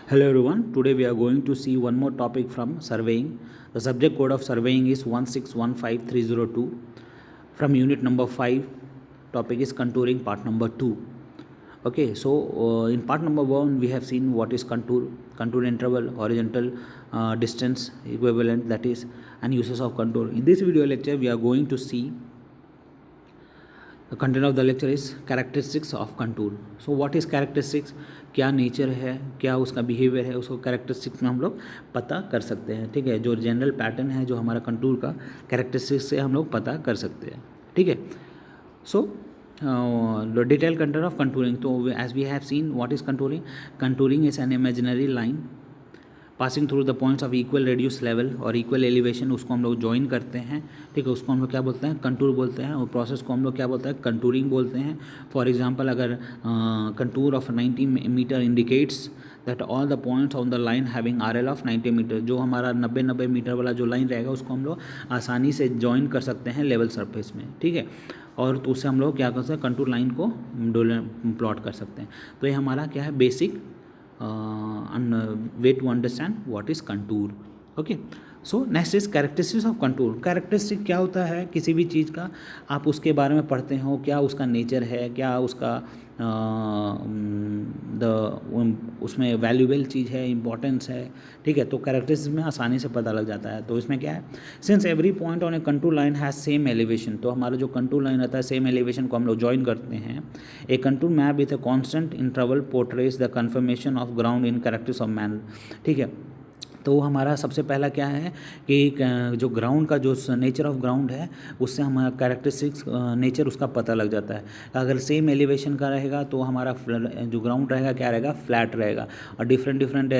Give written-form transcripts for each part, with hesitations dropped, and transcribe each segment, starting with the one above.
Hello everyone, today we are going to see one more topic from surveying. The subject code of surveying is 1615302. From unit number 5, topic is contouring, part number 2. Okay, so in part number 1 we have seen what is contour interval, horizontal distance equivalent, that is, and uses of contour. In this video lecture we are going to see the content of the lecture is characteristics of contour. So what is characteristics, क्या nature है, क्या उसका behaviour है, उसको characteristics में हम लोग पता कर सकते हैं. ठीक है, जो जनरल पैटर्न है जो हमारा कंटूर का, कैरेक्टरिस्टिक्स से हम लोग पता कर सकते हैं. ठीक है, so detail content of contouring. तो as we have seen what is contouring. Contouring is an imaginary line passing through the points of equal radius level और इक्वल एलिवेशन, उसको हम लोग ज्वाइन करते हैं. ठीक है, उसको हम लोग क्या बोलते हैं, कंटूर बोलते हैं. और प्रोसेस को हम लोग क्या बोलते हैं, कंटूरिंग बोलते हैं. फॉर एग्जांपल, अगर contour of 90 metre indicates that all the points on the line having RL of 90 metre, जो हमारा 90 मीटर वाला जो लाइन रहेगा उसको हम लोग आसानी से ज्वाइन कर सकते हैं लेवल सरफेस में. ठीक है, और तो उससे हम लोग क्या कर सकते हैं, कंटूर लाइन को प्लॉट कर सकते हैं. तो ये हमारा क्या है, basic way to understand what is contour. Okay, so next is characteristics of contour. Characteristic क्या होता है किसी भी चीज़ का, आप उसके बारे में पढ़ते हो, क्या उसका नेचर है, क्या उसका उसमें वैल्यूबल चीज़ है, इंपॉर्टेंस है. ठीक है, तो कैरेक्टरिस्टिक्स में आसानी से पता लग जाता है. तो इसमें क्या है, since every point on A contour line has same elevation, तो हमारा जो कंटूर लाइन रहता है सेम एलिवेशन को हम लोग ज्वाइन करते हैं. A contour map with a constant interval portrays the conformation of ground in characteristics of man. ठीक है, तो हमारा सबसे पहला क्या है कि जो ग्राउंड का जो नेचर ऑफ ग्राउंड है उससे हमारा कैरेक्टरिस्टिक्स नेचर उसका पता लग जाता है. अगर सेम एलिवेशन का रहेगा तो हमारा जो ग्राउंड रहेगा क्या रहेगा, फ्लैट रहेगा. और डिफरेंट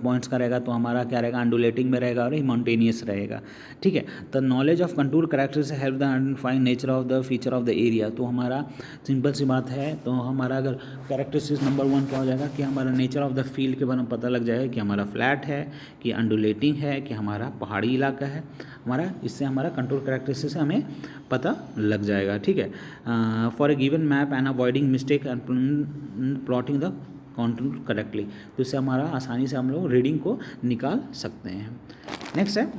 पॉइंट्स का रहेगा तो हमारा क्या रहेगा, अंडुलेटिंग में रहेगा और माउंटेनियस रहेगा. ठीक है, the knowledge of contour characteristics help the identify nature of the feature of the area. तो हमारा सिंपल सी बात है, तो हमारा अगर कैरेक्टरिस्टिक्स नंबर 1 क्या हो जाएगा कि हमारा नेचर ऑफ द फील्ड के बारे में पता लग जाएगा कि हमारा फ्लैट है, कि अंडुलेटिंग है, कि हमारा पहाड़ी इलाका है हमारा. इससे हमारा कंट्रोल कैरेक्टरिस्टिक्स से हमें पता लग जाएगा. ठीक है, for a given map and avoiding mistake and plotting the contour correctly, तो इससे हमारा आसानी से हम लोग रीडिंग को निकाल सकते हैं. नेक्स्ट है,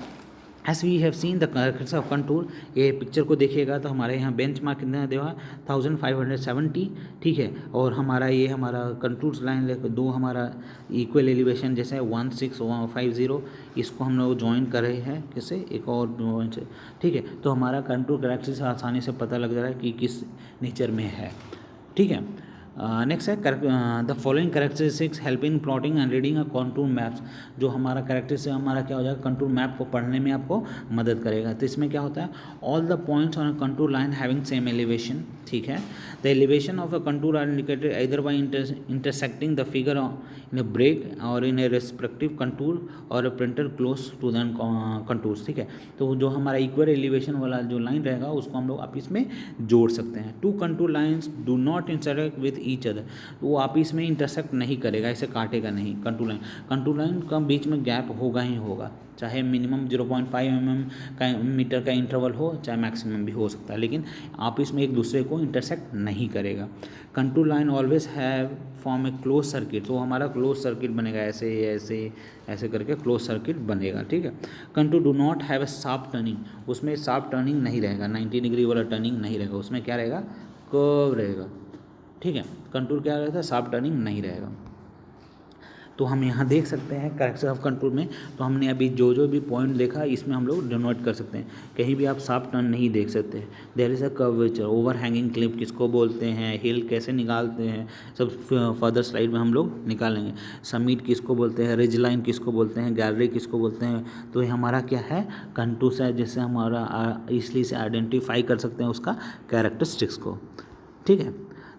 as we have seen the characters of contour. ये पिक्चर को देखिएगा तो हमारे यहाँ बेंच मार्क कितना है देवा, 1570. ठीक है, और हमारा ये हमारा कंटूर्स लाइन दो हमारा इक्वल एलिवेशन जैसे 1650, इसको हम लोग ज्वाइन कर रहे हैं किससे, एक और ज्वाइन से. ठीक है, तो हमारा कंटूर कैरेक्टर से आसानी से पता लग जा रहा है कि किस नेचर में है. ठीक है, नेक्स्ट है the following characteristics help in plotting and reading a contour maps. जो हमारा कैरेक्टरिस्टिक हमारा क्या हो जाएगा, कंटूर मैप को पढ़ने में आपको मदद करेगा. तो इसमें क्या होता है, all the points on a contour line having same elevation. ठीक है, the elevation of a contour are indicated either by intersecting the figure in a break or in a respective contour or a printer close to the contours. ठीक है, तो जो हमारा equal elevation वाला जो line रहेगा उसको हम लोग आपस में जोड़ सकते हैं. Two contour lines do not interact with each other, तो वो आपस में इंटरसेक्ट नहीं करेगा, ऐसे काटेगा नहीं. कंटूर लाइन का बीच में गैप होगा ही होगा, चाहे मिनिमम 0.5 मीटर का इंटरवल हो, चाहे मैक्सिमम भी हो सकता है, लेकिन आप इसमें एक दूसरे को इंटरसेक्ट नहीं करेगा. Contour line always have form A close circuit, तो हमारा क्लोज सर्किट बनेगा, ऐसे ऐसे ऐसे करके क्लोज सर्किट बनेगा. ठीक है, contour do not have a sharp turning, उसमें शार्प टर्निंग नहीं रहेगा, 90 डिग्री वाला टर्निंग नहीं रहेगा, उसमें क्या रहेगा, कर्व रहेगा. ठीक है, कंटूर क्या रहता है, शार्प टर्निंग नहीं रहेगा. तो हम यहाँ देख सकते हैं कैरेक्टर ऑफ कंटूर में, तो हमने अभी जो भी पॉइंट देखा इसमें हम लोग डिनोट कर सकते हैं. कहीं भी आप शार्प टर्न नहीं देख सकते. There is a curvature, overhanging cliff किसको बोलते हैं, हिल कैसे निकालते हैं, सब फर्दर स्लाइड में हम लोग निकालेंगे. समिट किसको बोलते हैं, रिज लाइन किसको बोलते हैं, गैलरी किसको बोलते हैं. तो ये हमारा क्या है, कंटूर है, जिससे हमारा इसलिए से आइडेंटिफाई कर सकते हैं उसका कैरेक्टरिस्टिक्स को. ठीक है,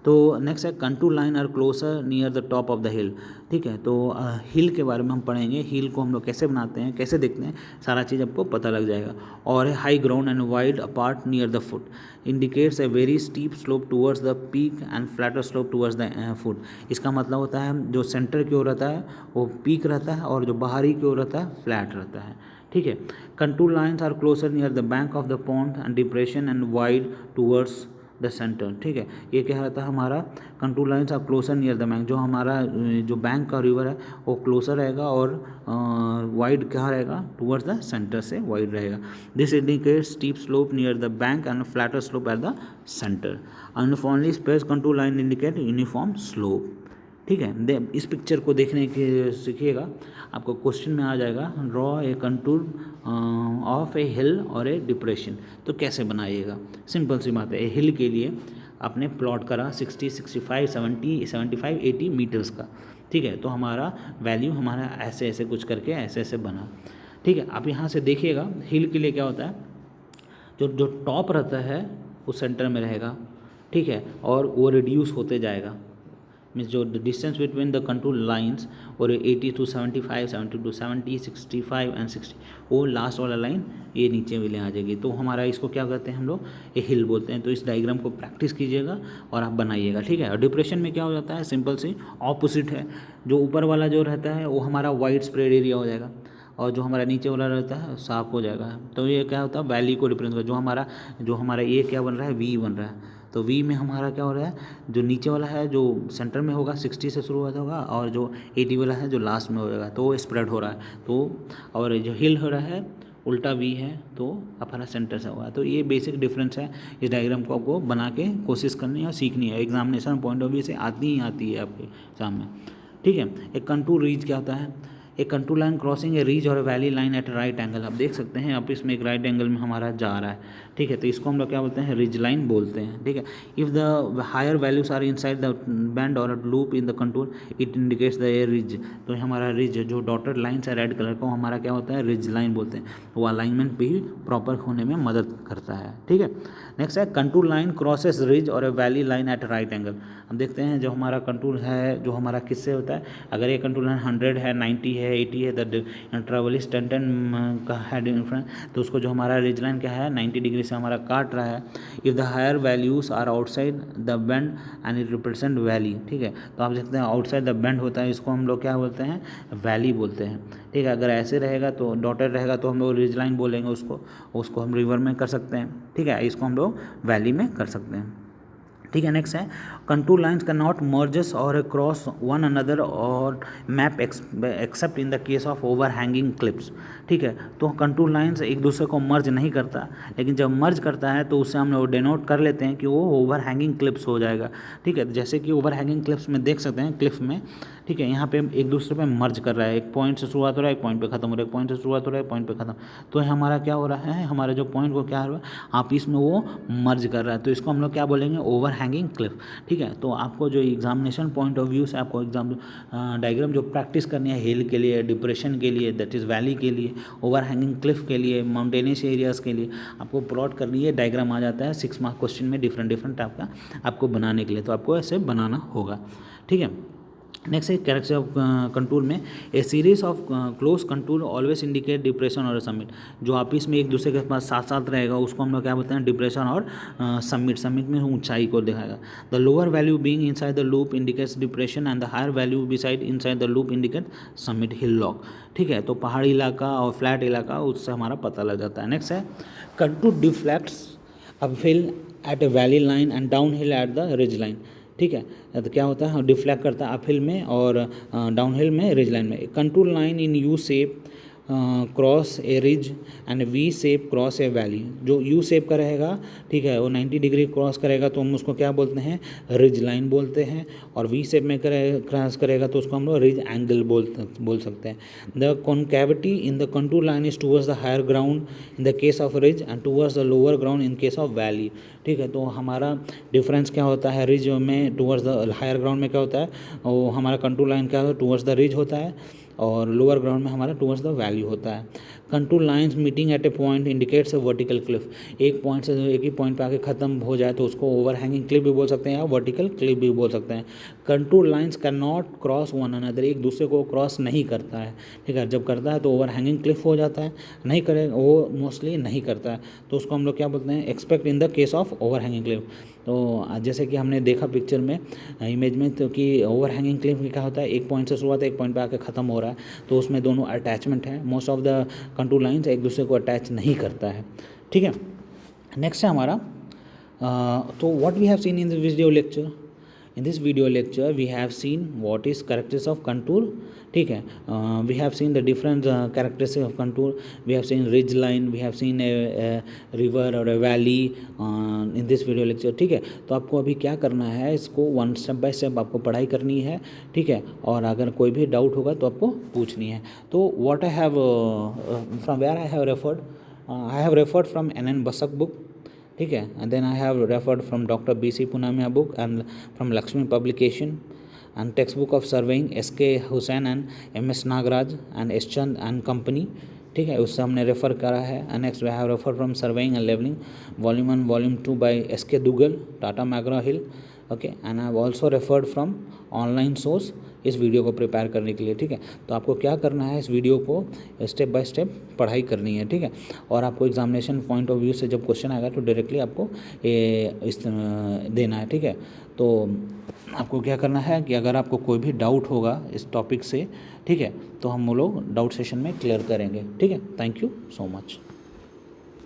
तो नेक्स्ट है contour line are closer near the top of the hill. ठीक है, तो हिल के बारे में हम पढ़ेंगे, हिल को हम लोग कैसे बनाते हैं, कैसे देखते हैं, सारा चीज़ आपको पता लग जाएगा. और high ground and wide apart near the foot indicates a very steep slope towards the peak and flatter slope towards the foot. इसका मतलब होता है जो सेंटर की ओर रहता है वो पीक रहता है और जो बाहरी की ओर रहता है फ्लैट रहता है. ठीक है, contour lines are closer near the bank of the pond and depression and wide towards the centre, ठीक है। ये क्या रहता है हमारा contour lines are closer near the bank, जो हमारा जो बैंक का रिवर है वो क्लोजर रहेगा और वाइड क्या रहेगा, टूवर्ड्स द सेंटर से वाइड रहेगा। This indicates steep slope near the bank and flatter slope at the centre. Uniformly spaced contour line indicate uniform slope, ठीक है। इस पिक्चर को देखने के सीखिएगा, आपको क्वेश्चन में आ जाएगा ड्रॉ ए कंटूर ऑफ ए हिल और ए डिप्रेशन। तो कैसे बनाइएगा, सिंपल सी बात है। ए हिल के लिए आपने प्लॉट करा 60, 65, 70, 75, 80 मीटर्स का, ठीक है। तो हमारा वैल्यू हमारा ऐसे ऐसे कुछ करके ऐसे ऐसे बना, ठीक है। आप यहाँ से देखिएगा हिल के लिए क्या होता है, जो टॉप रहता है वो सेंटर में रहेगा, ठीक है, और वो रिड्यूस होते जाएगा। मीन्स जो distance between the contour lines और 80 to 75, 70 to 70, 65 एंड 60, वो लास्ट वाला लाइन ये नीचे भी ले आ जाएगी। तो हमारा इसको क्या कहते हैं हम लोग, ये हिल बोलते हैं। तो इस डायग्राम को प्रैक्टिस कीजिएगा और आप बनाइएगा, ठीक है। और डिप्रेशन में क्या हो जाता है, सिंपल सी ऑपोजिट है। जो ऊपर वाला जो रहता है वो हमारा वाइड स्प्रेड एरिया हो जाएगा और जो हमारा नीचे वाला रहता है साफ हो जाएगा। तो ये क्या होता है, वैली को रिप्रेजेंट कर, जो हमारा ये क्या बन रहा है, वी बन रहा है। तो वी में हमारा क्या हो रहा है, जो नीचे वाला है जो सेंटर में होगा 60 से शुरू होगा और जो 80 वाला है जो लास्ट में होगा, तो वो स्प्रेड हो रहा है। तो और जो हिल हो रहा है उल्टा वी है तो हमारा सेंटर से होगा। तो ये बेसिक डिफरेंस है। इस डायग्राम को आपको बना के कोशिश करनी है और सीखनी है, एग्जामिनेशन पॉइंट ऑफ व्यू से आती है आपके एग्जाम में, ठीक है। एक कंटूर रीज क्या होता है, एक कंटूर लाइन क्रॉसिंग ए रीज और valley line at right angle. आप देख सकते हैं आप इसमें एक राइट एंगल में हमारा जा रहा है, ठीक है। तो इसको हम लोग क्या बोलते हैं, रिज लाइन बोलते हैं, ठीक है। If the higher values are inside the band और loop in the contour it indicates the a ridge. तो हमारा रिज जो डॉटेड लाइन्स है रेड कलर का, हमारा क्या होता है, रिज लाइन बोलते हैं। वो अलाइनमेंट भी प्रॉपर होने में मदद करता है, ठीक है। नेक्स्ट है कंटूर लाइन क्रॉसेस रिज और a valley line at right angle. हम देखते हैं जो हमारा कंटूर है जो हमारा किससे होता है, अगर ये कंटूर लाइन 100 है, 90 है, 80 है, द ट्रेवल इज 10 का है डिफरेंस, तो उसको जो हमारा रिज लाइन क्या है 90 डिग्री से हमारा काट रहा है। If the higher values are outside the bend and it represent valley, ठीक है। तो आप देखते हैं आउटसाइड द बेंड होता है, इसको हम लोग क्या बोलते हैं, वैली बोलते हैं, ठीक है। अगर ऐसे रहेगा तो डॉटेड रहेगा तो हम लोग रिज लाइन बोलेंगे उसको हम रिवर में कर सकते हैं, ठीक है। इसको हम लोग वैली में कर सकते हैं, ठीक है। नेक्स्ट है contour lines can not merges और क्रॉस वन अनदर और map accept in the case of over hanging clips, ठीक है। तो कंटूर लाइन्स एक दूसरे को मर्ज नहीं करता, लेकिन जब मर्ज करता है तो उससे हम लोग डिनोट कर लेते हैं कि वो ओवर हैंगिंग क्लिप्स हो जाएगा, ठीक है। जैसे कि ओवर हैंगिंग क्लिप्स में देख सकते हैं, क्लिफ में, ठीक है, यहाँ पे एक दूसरे पे मर्ज कर रहा है, एक पॉइंट से शुरुआत हो रहा है, एक पॉइंट पे खत्म हो रहा है, एक पॉइंट से शुरुआत हो रहा है, एक पॉइंट पे खत्म। तो हमारा क्या हो रहा है, हमारे जो पॉइंट को क्या हो रहा है आपस में वो मर्ज कर रहा है, तो इसको हम लोग क्या बोलेंगे, ओवर हैंगिंग क्लिफ, ठीक है। तो आपको जो एग्जामिनेशन पॉइंट ऑफ व्यू से आपको एग्जाम डायग्राम जो प्रैक्टिस करनी है हिल के लिए, डिप्रेशन के लिए, दैट इज़ वैली के लिए, ओवर हैंगिंग क्लिफ के लिए, माउंटेनियस एरियाज़ के लिए आपको प्लॉट करनी है। डायग्राम आ जाता है 6 मार्क क्वेश्चन में डिफरेंट टाइप का आपको बनाने के लिए, तो आपको ऐसे बनाना होगा, ठीक है। नेक्स्ट है कैरेक्टर ऑफ कंटूर में a series of close contour always indicate depression और समिट। जो आपस में एक दूसरे के पास साथ साथ रहेगा उसको हम लोग क्या बोलते हैं, डिप्रेशन और समिट में ऊंचाई को दिखाएगा। The lower value being inside the loop indicates depression and the higher value beside inside the loop indicate summit hill lock, ठीक है। तो पहाड़ी इलाका और फ्लैट इलाका उससे हमारा पता लग जाता है। नेक्स्ट है contour deflects uphill at a valley line and downhill at the ridge line, ठीक है। तो क्या होता है, डिफ्लेक्ट करता है अपहिल में और डाउन हिल में, रिज लाइन में। Contour line in U shape cross A ridge and V shape cross A valley. जो यू शेप का रहेगा, ठीक है, वो 90 डिग्री क्रॉस करेगा तो हम उसको क्या बोलते हैं, रिज लाइन बोलते हैं। और वी शेप में क्रॉस करेगा तो उसको हम लोग रिज एंगल बोल सकते हैं। The concavity in the contour line is towards the higher ground in the case of ridge and towards the lower ground in case of valley, ठीक है। तो हमारा डिफरेंस क्या होता है, रिज में टूवर्ड्स द हायर ग्राउंड में क्या होता है, वो हमारा कंटूर लाइन क्या होता है, टूवर्ड्स द रिज होता है और लोअर ग्राउंड में हमारा टूवर्ड्स द वैली होता है। Contour lines meeting at A point indicates a vertical Cliff. एक पॉइंट से एक ही पॉइंट पे आके खत्म हो जाए तो उसको ओवर हैंगिंग क्लिफ भी बोल सकते हैं या वर्टिकल क्लिफ भी बोल सकते हैं। Contour lines can not cross one another, एक दूसरे को क्रॉस नहीं करता है, ठीक है। जब करता है तो ओवर हैंगिंग क्लिफ हो जाता है, नहीं करेगा वो मोस्टली नहीं करता है तो उसको हम लोग क्या बोलते हैं, expect in the case of over hanging Cliff. तो जैसे कि हमने देखा पिक्चर में, इमेज में, तो कि ओवर हैंगिंग क्लिफ क्या होता है, एक पॉइंट से शुरुआत है, एक पॉइंट पे आके ख़त्म हो रहा है, तो उसमें दोनों अटैचमेंट है। Most of the contour lines एक दूसरे को अटैच नहीं करता है, ठीक है। नेक्स्ट है हमारा तो what we have seen in this video lecture, in this video lecture we have seen what is characteristics of contour. ठीक है, we have seen the different characteristics of contour. We have seen ridge line, we have seen a river or a valley in this video lecture. ठीक है, तो आपको अभी क्या करना है, इसको वन स्टेप बाय स्टेप आपको पढ़ाई करनी है. ठीक है, और अगर कोई भी डाउट होगा तो आपको पूछनी है. तो what I have from where I have referred, I have referred from NN Basak book. ठीक है, and then I have referred from doctor BC Punmia book and from Laxmi publication and text book of surveying SK Hussain and MS Nagaraj and S Chand and company. ठीक है, उससे हमने refer करा है. And next we have refer from surveying and levelling volume 1 volume 2 bye SK Duggal, Tata McGraw Hill. Okay, and I have also referred from online source इस video को prepare करने के लिए. ठीक है, तो आपको क्या करना है, इस वीडियो को स्टेप बाय स्टेप पढ़ाई करनी है. ठीक है, और आपको एग्जामिनेशन पॉइंट ऑफ व्यू से जब क्वेश्चन आएगा तो डायरेक्टली आपको इस देना है. ठीक है, तो आपको क्या करना है कि अगर आपको कोई भी डाउट होगा इस टॉपिक से, ठीक है, तो हम वो लोग डाउट सेशन में क्लियर करेंगे. ठीक है, थैंक यू सो मच.